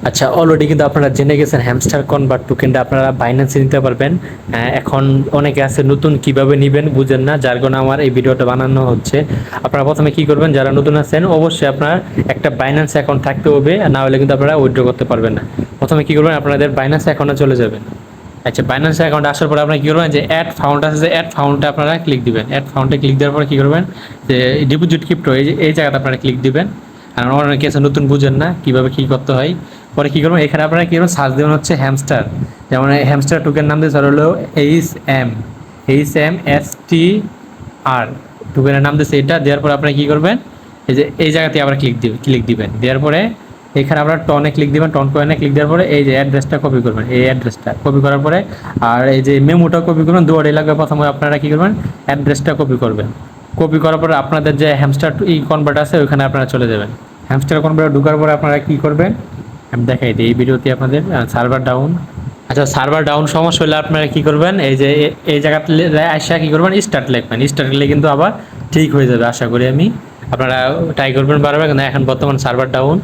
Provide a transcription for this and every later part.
আচ্ছা, অলরেডি কিন্তু আপনারা জেনে গেছেন হ্যামস্টার কনভার্ট টোকেনটা আপনারা বাইন্যান্সে নিতে পারবেন। এখন অনেকে আছে নতুন কিভাবে নিবেন বুঝেন না, যার কারণে আমার এই ভিডিওটা বানানো হচ্ছে। আপনারা প্রথমে কি করবেন, যারা নতুন আছেন অবশ্যই আপনার একটা বাইন্যান্স অ্যাকাউন্ট থাকতে হবে, না হলে কিন্তু আপনারা উইথড্র করতে পারবেন না। প্রথমে কি করবেন, আপনাদের বাইন্যান্স অ্যাকাউন্টে চলে যাবেন। আচ্ছা, বাইন্যান্স অ্যাকাউন্টে আসার পরে আপনারা কি করবেন, যে অ্যাড ফাউন্ড আছে, যে অ্যাড ফাউন্ডে আপনারা ক্লিক দিবেন। অ্যাড ফাউন্ডে ক্লিক দেওয়ার পরে কি করবেন, যে ডিপোজিট ক্রিপ্টো এই জায়গাতে আপনারা ক্লিক দিবেন। আর অনেকে আছে নতুন বুঝেন না কিভাবে কি করতে হয়। পরে কি করবেন, এখানে আপনারা কি করবেন, সার্চ দেবেন হচ্ছে হ্যামস্টার। যেমন হ্যামস্টার টোকেন নাম দিয়ে হলো HMSTR টোকেনের নাম দিয়েছে এটা। দেওয়ার পরে আপনারা কি করবেন, এই যে এই জায়গাতে আবার ক্লিক দিবেন। দেওয়ার পরে এখানে আপনারা টনে ক্লিক দিবেন। টন কয়েনে ক্লিক দেওয়ার পরে এই যে অ্যাড্রেসটা কপি করবেন। এই অ্যাড্রেসটা কপি করার পরে আর এই যে মেমোটা কপি করবেন, দুয়ারে লাগবে। প্রথমে আপনারা কি করবেন, অ্যাড্রেসটা কপি করবেন। কপি করার পরে আপনাদের যে হ্যামস্টার কনভার্ট আছে ওইখানে আপনারা চলে যাবেন। হ্যামস্টার কনভার্ট ঢোকার পরে আপনারা কি করবেন, আমি দেখাই দিই এই ভিডিওতে আপনাদের। Server down. আচ্ছা, সার্ভার ডাউন সমস্যা হলে আপনারা কি করবেন, এই যে এই জায়গাতে আসা কি করবেন, স্টার্ট লিখবেন। স্টার্ট লিখলে কিন্তু আবার ঠিক হয়ে যাবে আশা করি আমি। আপনারা ট্রাই করবেন বারবার, কিন্তু এখন বর্তমান সার্ভার ডাউন,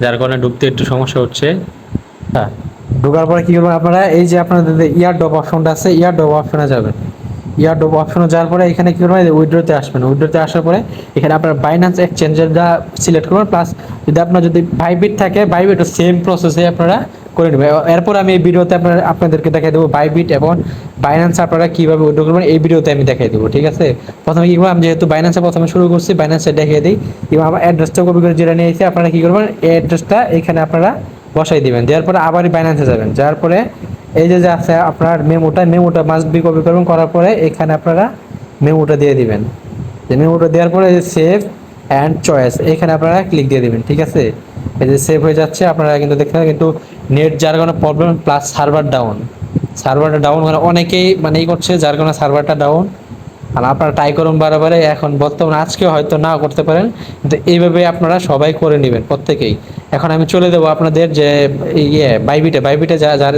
যার কারণে ঢুকতে একটু সমস্যা হচ্ছে। হ্যাঁ, ঢোকার পরে কি করবেন, আপনারা এই যে আপনাদের ইয়ার ড্রপ অপশনটা আছে, ইয়ার ড্রপ অপশনে যাবেন। ইয়ার ড্রপ অপশনে যাওয়ার পরে এখানে কি করবেন, উইথড্রোতে আসবেন। উইথড্রোতে আসার পরে এখানে আপনার বাইন্যান্স এক্সচেঞ্জেরটা সিলেক্ট করবেন। প্লাস যদি আপনার যদি বাইবিট থাকে, বাইবিটও সেম প্রসেসে আপনারা করে নেবেন। এরপর আমি এই ভিডিওতে আপনাদেরকে দেখাই দেবো বাইবিট এবং বাইন্যান্স আপনারা কীভাবে উইথড্র করবেন, এই ভিডিওতে আমি দেখাই দেবো। ঠিক আছে, প্রথমে কী করবো, আমি যেহেতু বাইন্যান্সে প্রথমে শুরু করছি, বাইন্যান্সে দেখিয়ে দিই এবং আমার অ্যাড্রেসটা কপি করে যেটা নিয়ে এসেছি। আপনারা কী করবেন, এই অ্যাড্রেসটা এখানে আপনারা বসাই দিবেন। দেওয়ার পরে আবারই বাইন্যান্সে যাবেন। যাওয়ার পরে এই যে আছে আপনার মেমোটা মাস্ট বি কপি করবেন। করার পরে এখানে আপনারা মেমোটা দিয়ে দিবেন। যে মেমোটা দেওয়ার পরে সেভ অ্যান্ড চয়েস এখানে আপনারা ক্লিক দিয়ে দিবেন। ঠিক আছে, এই যে সেভ হয়ে যাচ্ছে। আপনারা কিন্তু দেখতে পাবেন কিন্তু নেট যার কোনো প্রবলেম, প্লাস সার্ভারটা ডাউন মানে অনেকেই মানে এই করছে, যার কারণে সার্ভারটা ডাউন। আর আপনারা ট্রাই করুন বারে এখন বর্তমানে আজকে হয়তো নাও করতে পারেন, কিন্তু এইভাবে আপনারা সবাই করে নেবেন প্রত্যেকেই। এখন আমি চলে দেবো আপনাদের যে বাইবিটে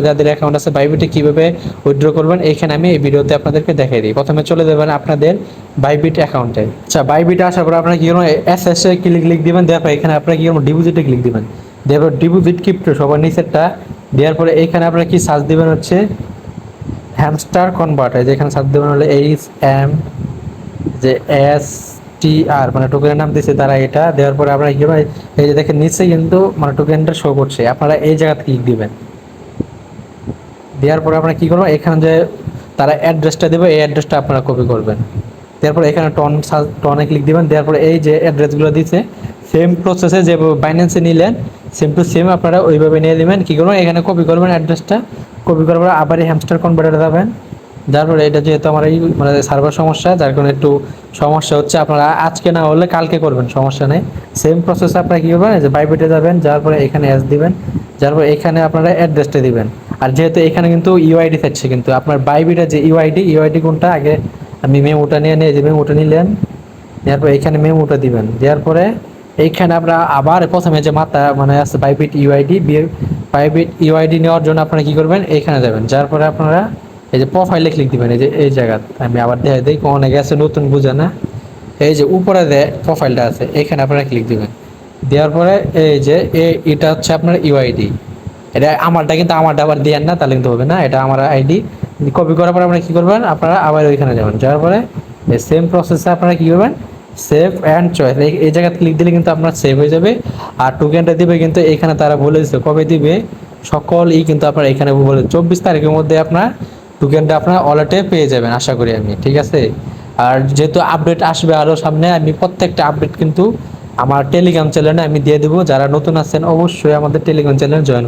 যাদের অ্যাকাউন্ট আছে, বাইবিটে কীভাবে উইথড্র করবেন এখানে আমি এই ভিডিওতে আপনাদেরকে দেখাই দিই। প্রথমে চলে দেবেন আপনাদের বাইবিট অ্যাকাউন্টে। আচ্ছা, বাইবিটে আসার পর আপনারা কী করবেন, এস এ ক্লিক দিবেন। দেওয়ার পর এখানে আপনারা কী করবেন, ডিপোজিটে ক্লিক দিবেন। দেওয়ার পর ডিপোজিট ক্রিপ্টো সবার নিচেরটা দেওয়ার পরে এখানে আপনারা কি সার্চ দিবেন হচ্ছে হ্যামস্টার কনভার্টার। যেখানে সার্চ দেবেন হলো HMSTR, মানে টোকেনের নাম দিয়েছে তারা। এটা দেওয়ার পরে আপনারা কি করবেন, এই যে দেখেন নিচে কিন্তু মানে টোকেনটা শো করছে, আপনারা এই জায়গাতে ক্লিক দিবেন। দেওয়ার পরে আপনারা কি করবেন, এখানে যে তারা অ্যাড্রেসটা দেবে এই অ্যাড্রেসটা আপনারা কপি করবেন। তারপর এখানে টনে ক্লিক দিবেন। দেওয়ার পরে এই যে অ্যাড্রেসগুলো দিচ্ছে সেম প্রসেসে যে বাইন্যান্সে নিলেন, সেম টু সেম আপনারা ওইভাবে নিয়ে নেবেন। কী করবেন, এখানে কপি করবেন অ্যাড্রেসটা। কপি করার পরে আবার এই হ্যামস্টার কনভার্টারে যাবেন। যার পরে এটা যেহেতু আমার এই মানে সার্ভার সমস্যা, যার কারণে একটু সমস্যা হচ্ছে। আপনারা আজকে না হলে কালকে করবেন, সমস্যা নেই। সেম প্রসেসে আপনারা কী করবেন, যে বাইবিটে যাবেন। যার পরে এখানে এস দিবেন। যার পরে এখানে আপনারা অ্যাড্রেসটা দিবেন। আর যেহেতু এখানে কিন্তু ইউআইডি থাকছে, কিন্তু আপনার বাইবিটের যে ইউআইডি কোনটা, আগে আমি মেমোটা নিয়ে যে মেমোটা নিলেন। দেওয়ার পরে এখানে মেমোটা দিবেন। দেওয়ার পরে এইখানে আমরা আবার প্রথমে যে মাত্রা মানে আছে বাইবিট ইউআইডি নেওয়ার জন্য আপনারা কি করবেন, এইখানে যাবেন। যার পরে আপনারা এই যে প্রোফাইলে ক্লিক দিবেন। এই যে এই জায়গা আমি আবার দেখাই দিই, অনেকে আছে নতুন বুঝে না। এই যে উপরে যে প্রোফাইলটা আছে এখানে আপনারা ক্লিক দিবেন। দেওয়ার পরে এই যে এটা হচ্ছে আপনার ইউআইডি। এটা আমারটা, কিন্তু আমারটা আবার দিয়েন না, তাহলে কিন্তু হবে না। এটা আমার আইডি। কপি করার পরে আপনারা কী করবেন, আপনারা আবার ওইখানে যাবেন। যাওয়ার পরে এই সেম প্রসেসে আপনারা কী করবেন, সেভ অ্যান্ড চয়েস এই জায়গায় ক্লিক দিলে কিন্তু আপনার সেভ হয়ে যাবে। আর টোকেনটা দিবে কিন্তু এখানে তারা বলে দিচ্ছে কবে দিবে, সকলই কিন্তু আপনার এখানে বলে 24 তারিখের মধ্যে আপনার টোকেনটা আপনার ওয়ালেটে পেয়ে যাবেন আশা করি আমি। ঠিক আছে, আর যেহেতু আপডেট আসবে আরও সামনে, আমি প্রত্যেকটা আপডেট কিন্তু আমার টেলিগ্রাম চ্যানেলে আমি দিয়ে দেবো। যারা নতুন আছেন অবশ্যই আমাদের টেলিগ্রাম চ্যানেলে জয়েন